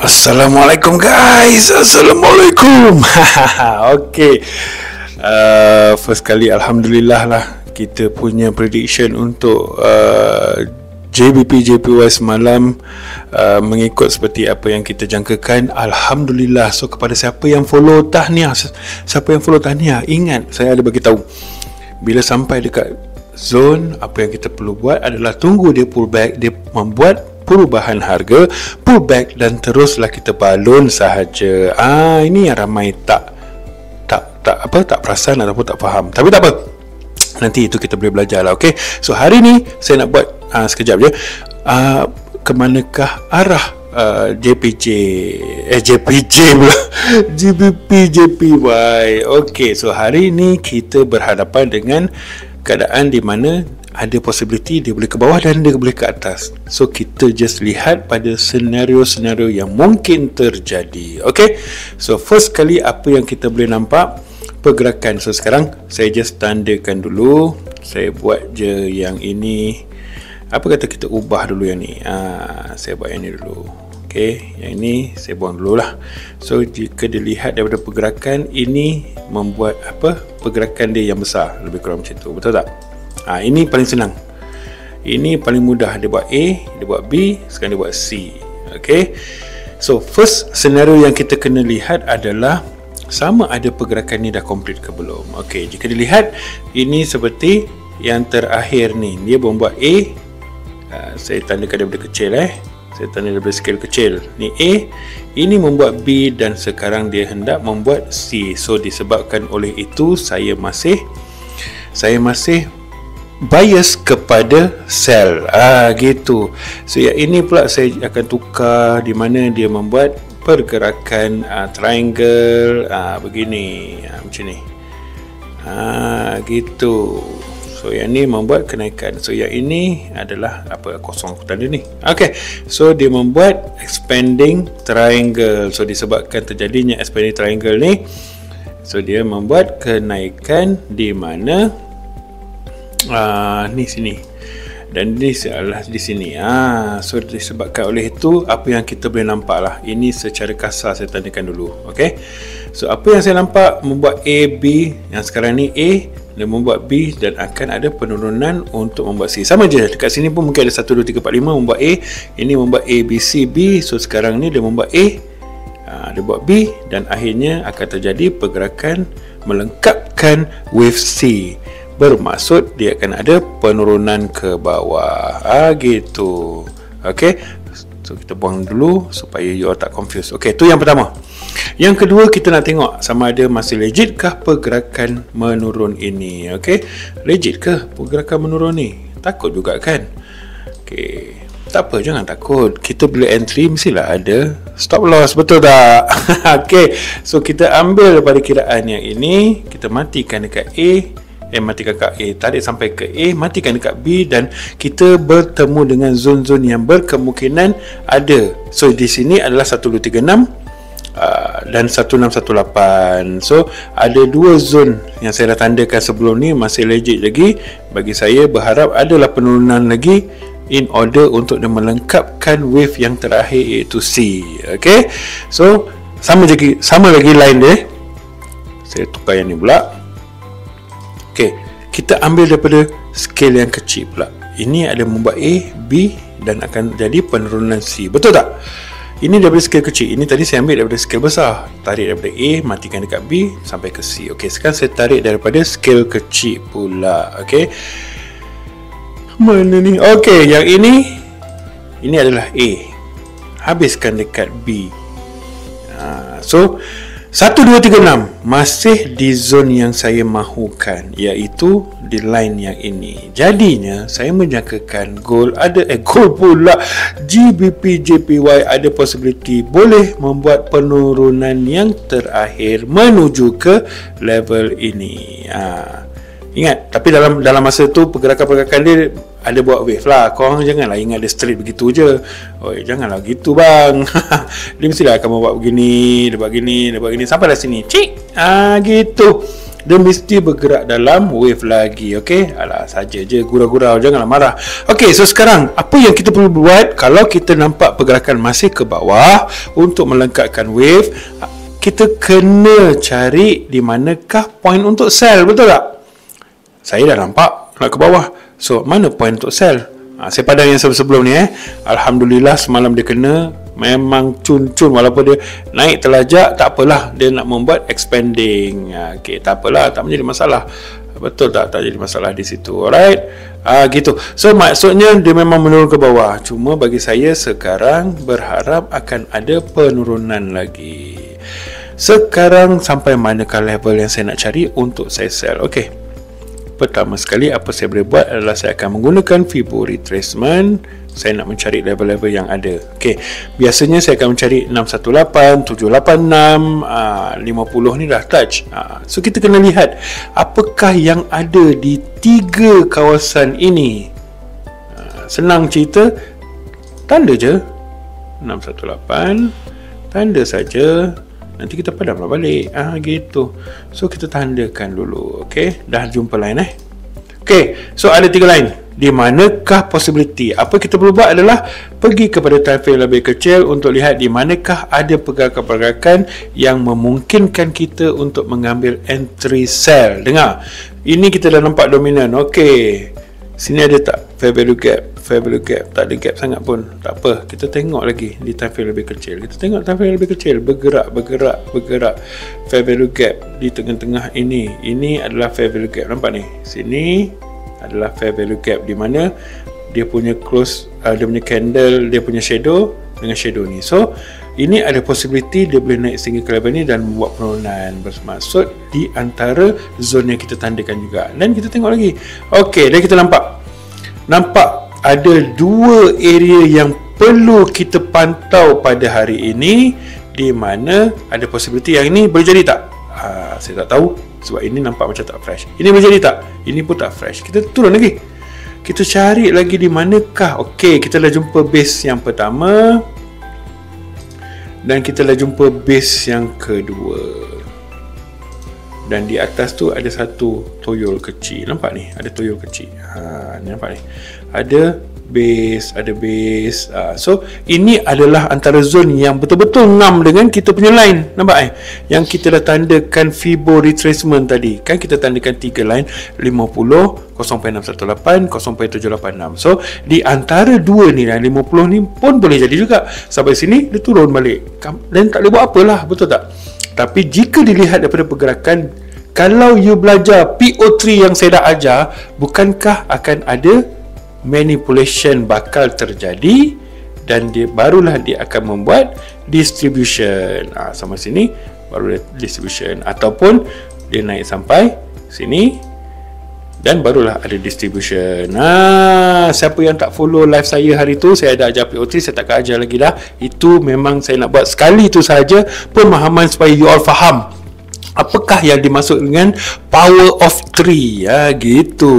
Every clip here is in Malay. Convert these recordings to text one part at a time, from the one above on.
Assalamualaikum guys. Assalamualaikum. Okay. First kali Alhamdulillah lah kita punya prediction untuk JBP JPY semalam mengikut seperti apa yang kita jangkakan. Alhamdulillah. So kepada siapa yang follow tahniah, ingat saya ada bagi tahu bila sampai dekat zone, apa yang kita perlu buat adalah tunggu dia pull back, dia membuat perubahan harga, pullback, dan teruslah kita balon sahaja. Ini yang ramai tak perasan ataupun tak faham. Tapi tak apa, nanti itu kita boleh belajar lah. Okay, so hari ni saya nak buat sekejap je ke manakah arah JPJ pula GBP JPY. Okay, so hari ni kita berhadapan dengan keadaan di mana ada possibility dia boleh ke bawah dan dia boleh ke atas. So kita just lihat pada senario-senario yang mungkin terjadi. Okay, so first kali apa yang kita boleh nampak pergerakan. So sekarang saya just tandakan dulu. Saya buat je yang ini. Apa kata kita ubah dulu yang ni. Saya buat yang ni dulu. Okay, yang ini saya buang dulu lah. So jika dilihat daripada pergerakan ini, membuat apa, pergerakan dia yang besar, lebih kurang macam tu. Betul tak? Ini paling senang. Ini paling mudah. Dia buat A, dia buat B, sekarang dia buat C. Okay, so first scenario yang kita kena lihat adalah sama ada pergerakan ni dah complete ke belum. Okay, jika dilihat ini seperti yang terakhir ni, dia membuat A. Saya tandakan daripada kecil saya tanda daripada skala kecil. Ni A, ini membuat B, dan sekarang dia hendak membuat C. So disebabkan oleh itu saya masih bias kepada sell. Gitu. So yang ini pula saya akan tukar, di mana dia membuat pergerakan triangle begini, macam ni. Gitu. So yang ni membuat kenaikan. So yang ini adalah apa, kosong aku tanda ni. Okay, so dia membuat expanding triangle. So disebabkan terjadinya expanding triangle ni, so dia membuat kenaikan di mana ni sini, dan ini adalah di sini. So disebabkan oleh itu, apa yang kita boleh nampak lah, ini secara kasar saya tandakan dulu. Okay, so apa yang saya nampak, membuat A, B, yang sekarang ni A, dia membuat B, dan akan ada penurunan untuk membuat C. Sama je, dekat sini pun mungkin ada 1, 2, 3, 4, 5 membuat A, ini membuat A, B, C, B. So sekarang ni dia membuat A, dia buat B, dan akhirnya akan terjadi pergerakan melengkapkan wave C. Bermaksud dia akan ada penurunan ke bawah. Gitu. Okay, so kita buang dulu supaya you all tak confused. Okay, tu yang pertama. Yang kedua, kita nak tengok sama ada masih legit kah pergerakan menurun ini. Okay, legit ke pergerakan menurun ni? Takut juga kan? Okay, tak apa, jangan takut. Kita bila entry mestilah ada stop loss, betul tak? Okay, so kita ambil pada kiraan yang ini, kita matikan dekat A, matikan kat A, tarik sampai ke A, matikan dekat B, dan kita bertemu dengan zon-zon yang berkemungkinan ada. So di sini adalah 1236 dan 1618. So ada dua zon yang saya dah tandakan sebelum ni masih legit lagi. Bagi saya berharap adalah penurunan lagi in order untuk dia melengkapkan wave yang terakhir, iaitu C. Okay, so sama lagi line dia. Saya tukar yang ni pula. Okay, kita ambil daripada scale yang kecil pula. Ini ada membuat A, B, dan akan jadi penurunan C. Betul tak? Ini daripada scale kecil. Ini tadi saya ambil daripada scale besar. Tarik daripada A, matikan dekat B, sampai ke C. Okay, sekarang saya tarik daripada scale kecil pula. Okay, mana ni? Okay, yang ini adalah A, habiskan dekat B. So 1236 masih di zon yang saya mahukan, iaitu di line yang ini. Jadinya saya menjangkakan gold pula GBP JPY ada possibility boleh membuat penurunan yang terakhir menuju ke level ini. Ingat, tapi dalam masa tu pergerakan dia ada buat wave lah. Korang janganlah ingat dia straight begitu je. Janganlah gitu bang. Dia mestilah akan buat begini, dia buat gini, sampailah sini. Cik. Gitu. dia mesti bergerak dalam wave lagi. Okey, alah saja je gurau-gurau, janganlah marah. Okey, so sekarang apa yang kita perlu buat kalau kita nampak pergerakan masih ke bawah untuk melengkapkan wave? Kita kena cari di manakah point untuk sell, betul tak? Saya dah nampak nak ke bawah. So, mana point untuk sell? Saya padang yang sebelum ni Alhamdulillah semalam dia kena. Memang cun-cun, walaupun dia naik telajak, tak apalah, dia nak membuat expanding. Okey, tak apalah, tak menjadi masalah. Betul tak? Tak jadi masalah di situ. Alright. Gitu. So maksudnya dia memang menurun ke bawah. Cuma bagi saya sekarang berharap akan ada penurunan lagi. Sekarang sampai manakah level yang saya nak cari untuk saya sell? Okey. Pertama sekali apa saya boleh buat adalah saya akan menggunakan Fibo retracement. Saya nak mencari level-level yang ada. Okey, biasanya saya akan mencari 618, 786, 50 ni dah touch. So kita kena lihat apakah yang ada di 3 kawasan ini. Senang cerita, tanda je 618, tanda saja. Nanti kita padamlah balik. Gitu. So kita tandakan dulu. Okey, dah jumpa line Okey, so ada 3 line. Di manakah possibility? Apa kita perlu buat adalah pergi kepada time frame lebih kecil untuk lihat di manakah ada pergerakan-pergerakan yang memungkinkan kita untuk mengambil entry sell. Dengar, ini kita dah nampak dominan. Okey, sini ada tak fair value gap? Fair value gap, tak ada gap sangat pun, tak apa, kita tengok lagi di time frame lebih kecil. Kita tengok time frame lebih kecil, bergerak fair value gap di tengah-tengah ini adalah fair value gap. Nampak ni, sini adalah fair value gap di mana dia punya close, dia punya candle, dia punya shadow dengan shadow ni. So ini ada possibility dia boleh naik sehingga ke level ni dan membuat penurunan, bermaksud di antara zone yang kita tandakan juga. Dan kita tengok lagi. Okey, dan kita nampak ada 2 area yang perlu kita pantau pada hari ini, di mana ada possibility yang ini boleh jadi tak? Saya tak tahu sebab ini nampak macam tak fresh. Ini boleh jadi tak? Ini pun tak fresh. Kita turun lagi. Kita cari lagi di manakah. Okey, kita dah jumpa base yang pertama dan kita dah jumpa base yang kedua. Dan di atas tu ada satu toyol kecil. Nampak ni? Ada toyol kecil. Nampak ni? Ada base. So ini adalah antara zone yang betul-betul ngam dengan kita punya line. Nampak Yang kita dah tandakan Fibo retracement tadi. Kan kita tandakan 3 line, 50, 0.618, 0.786. So di antara 2 ni, 50 ni pun boleh jadi juga. Sampai sini dia turun balik. Dan tak boleh buat apalah, betul tak? Tapi jika dilihat daripada pergerakan, kalau you belajar PO3 yang saya dah ajar, bukankah akan ada manipulation bakal terjadi dan barulah dia akan membuat distribution. Sama sini baru distribution, ataupun dia naik sampai sini dan barulah ada distribution. Siapa yang tak follow live saya hari tu, saya ada ajar PO3, saya takkan ajar lagi dah. Itu memang saya nak buat sekali tu sahaja, pemahaman supaya you all faham apakah yang dimaksud dengan power of 3, gitu.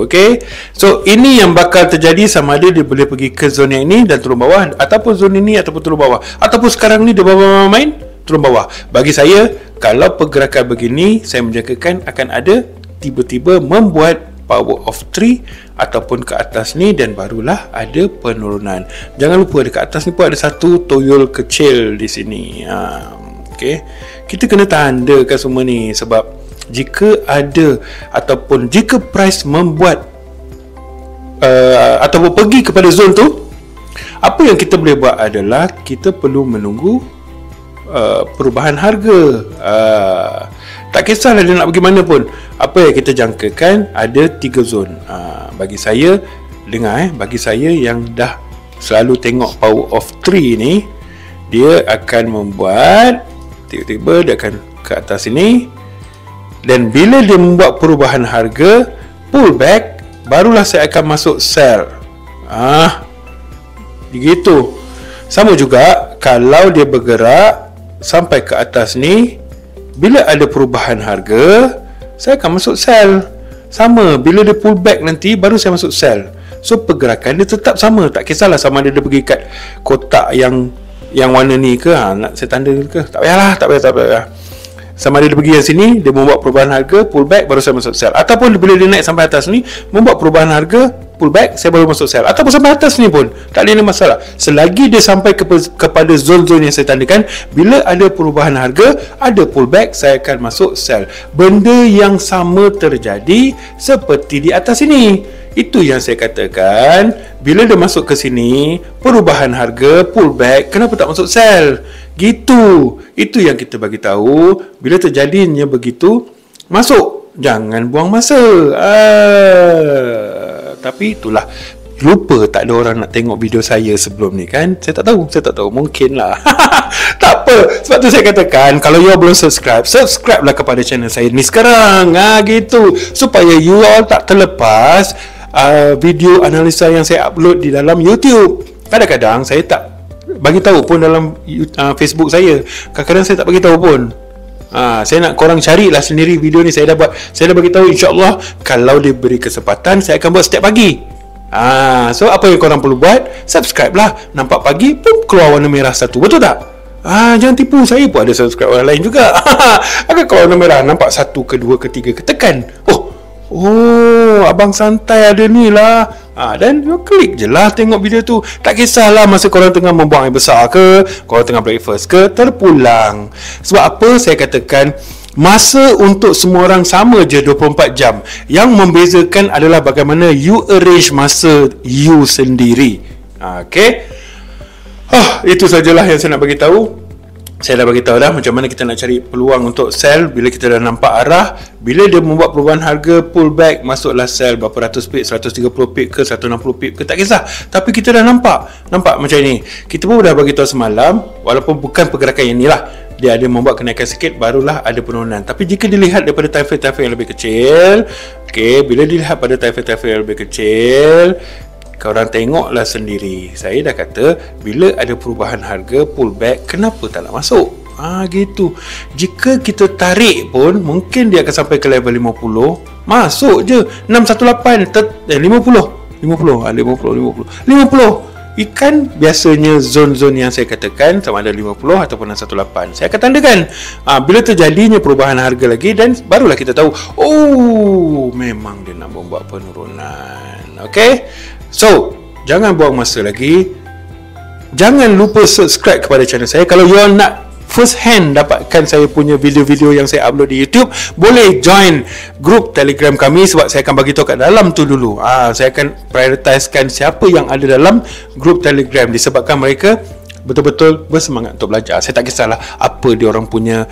Okay, so ini yang bakal terjadi, sama ada dia boleh pergi ke zona yang ini dan turun bawah, ataupun zona ini ataupun turun bawah, ataupun sekarang ni dia main turun bawah. Bagi saya, kalau pergerakan begini, saya menjangkakan akan ada tiba-tiba membuat power of 3 ataupun ke atas ni, dan barulah ada penurunan. Jangan lupa dekat atas ni pun ada satu toyol kecil di sini. Okay, kita kena tandakan semua ni, sebab jika ada ataupun jika price membuat ataupun pergi kepada zone tu, apa yang kita boleh buat adalah kita perlu menunggu perubahan harga. Tak kisahlah dia nak pergi mana pun, apa yang kita jangkakan ada 3 zone. Bagi saya, dengar bagi saya yang dah selalu tengok power of 3 ni, dia akan membuat tiba-tiba dia akan ke atas sini, dan bila dia membuat perubahan harga, pullback, barulah saya akan masuk sell. Begitu. Sama juga kalau dia bergerak sampai ke atas ni, bila ada perubahan harga, saya akan masuk sell. Sama, bila dia pullback nanti, baru saya masuk sell. So pergerakan dia tetap sama. Tak kisahlah sama ada dia pergi kat kotak yang warna ni ke, nak saya tanda ke, tak payahlah. sama ada dia pergi yang sini, dia membuat perubahan harga, pullback, baru saya masuk sell. Ataupun bila dia naik sampai atas ni, membuat perubahan harga, pullback, saya baru masuk sell. Ataupun sampai atas ni pun tak ada masalah. Selagi dia sampai kepada zone-zone yang saya tandakan, bila ada perubahan harga, ada pullback, saya akan masuk sell. Benda yang sama terjadi seperti di atas ini. Itu yang saya katakan, bila dia masuk ke sini, perubahan harga, pullback, kenapa tak masuk sell? Gitu. Itu yang kita bagi tahu. Bila terjadinya begitu, masuk. Jangan buang masa. Tapi itulah, lupa tak ada orang nak tengok video saya sebelum ni kan. Saya tak tahu. Mungkin lah. Tak apa. Sebab tu saya katakan, kalau you belum subscribe lah kepada channel saya ni sekarang. Gitu. Supaya you all tak terlepas video analisa yang saya upload di dalam YouTube. Kadang-kadang saya tak bagi tahu pun dalam Facebook saya. Kadang-kadang saya tak bagi tahu pun. Saya nak korang carilah sendiri video ni. Saya dah bagi tahu, insya-Allah kalau diberi kesempatan saya akan buat setiap pagi. So apa yang korang perlu buat, subscribe lah. Nampak pagi pun keluar warna merah satu. Betul tak? Jangan tipu, saya pun ada subscribe orang lain juga. Akan keluar warna merah, nampak satu, kedua, ketiga, ketekan. Oh, abang santai ada ni lah. Dan you klik je lah tengok video tu. Tak kisahlah masa korang tengah membuang air besar ke, korang tengah breakfast ke, terpulang. Sebab apa saya katakan, masa untuk semua orang sama je 24 jam. Yang membezakan adalah bagaimana you arrange masa you sendiri. Okay, itu sajalah yang saya nak bagi tahu. Saya dah bagi tahu dah macam mana kita nak cari peluang untuk sell. Bila kita dah nampak arah, bila dia membuat perubahan harga, pullback, masuklah sell. Berapa ratus pip, 130 pip ke 160 pip ke, tak kisah. Tapi kita dah nampak macam ni. Kita pun dah bagi tahu semalam, walaupun bukan pergerakan yang ni lah, dia ada membuat kenaikan sikit, barulah ada penurunan. Tapi jika dilihat daripada time frame yang lebih kecil, bila dilihat pada time frame yang lebih kecil, korang tengoklah sendiri. Saya dah kata, bila ada perubahan harga, pullback, kenapa tak nak masuk? Gitu. Jika kita tarik pun, mungkin dia akan sampai ke level 50. Masuk je 618 50. Ikan biasanya zone-zone yang saya katakan sama ada 50 ataupun 618. Saya akan tandakan. Bila terjadinya perubahan harga lagi, dan barulah kita tahu, memang dia nak membuat penurunan. Okay? So, jangan buang masa lagi. Jangan lupa subscribe kepada channel saya. Kalau you nak first hand dapatkan saya punya video-video yang saya upload di YouTube, boleh join grup Telegram kami, sebab saya akan bagi tahu kat dalam tu dulu. Saya akan prioritisekan siapa yang ada dalam grup Telegram, disebabkan mereka betul-betul bersemangat untuk belajar. Saya tak kisahlah apa dia orang punya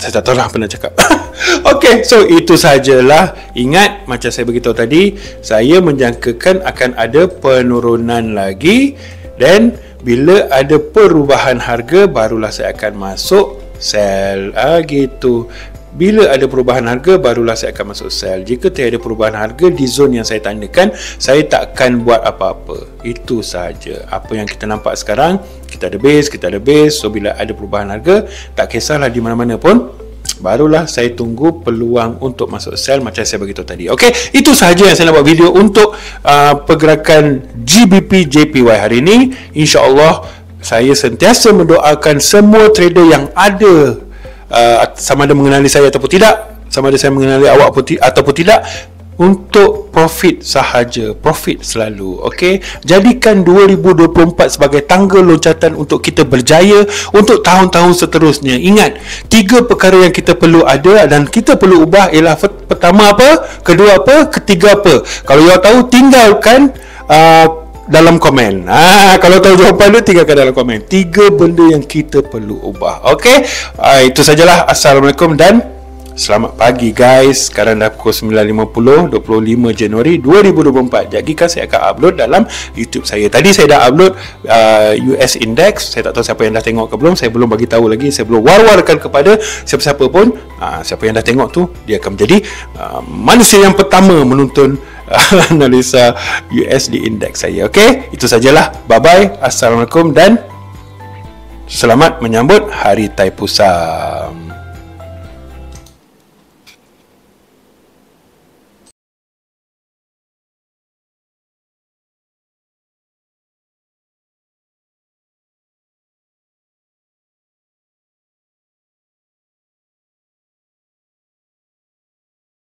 saya tak tahu lah apa nak cakap. Okay, so itu sajalah. Ingat, macam saya beritahu tadi, saya menjangkakan akan ada penurunan lagi, dan bila ada perubahan harga, barulah saya akan masuk sell. Gitu. Bila ada perubahan harga, barulah saya akan masuk sell. Jika tiada perubahan harga di zone yang saya tandakan, saya tak akan buat apa-apa. Itu saja. Apa yang kita nampak sekarang, kita ada base. So bila ada perubahan harga, tak kisahlah di mana-mana pun, barulah saya tunggu peluang untuk masuk sell macam saya beritahu tadi. Okey, itu sahaja yang saya nak buat video untuk pergerakan GBP JPY hari ini. InsyaAllah saya sentiasa mendoakan semua trader yang ada, sama ada mengenali saya ataupun tidak, sama ada saya mengenali awak ataupun tidak, untuk profit sahaja, profit selalu. Okey, jadikan 2024 sebagai tangga loncatan untuk kita berjaya untuk tahun-tahun seterusnya. Ingat, 3 perkara yang kita perlu ada dan kita perlu ubah ialah pertama apa, kedua apa, ketiga apa. Kalau you tahu, tinggalkan dalam komen. Kalau tahu jawapan dia, tinggalkan dalam komen. 3 benda yang kita perlu ubah. Okey, itu sajalah. Assalamualaikum dan selamat pagi guys. Sekarang dah pukul 9.50, 25 Januari 2024. Jadi kan saya akan upload dalam YouTube saya. Tadi saya dah upload US Index. Saya tak tahu siapa yang dah tengok ke belum. Saya belum bagi tahu lagi. Saya belum war-warkan kepada siapa-siapa pun. Siapa yang dah tengok tu, dia akan menjadi manusia yang pertama menonton analisa USD Index saya. Okey, itu sajalah. Bye-bye. Assalamualaikum dan selamat menyambut Hari Taipusat.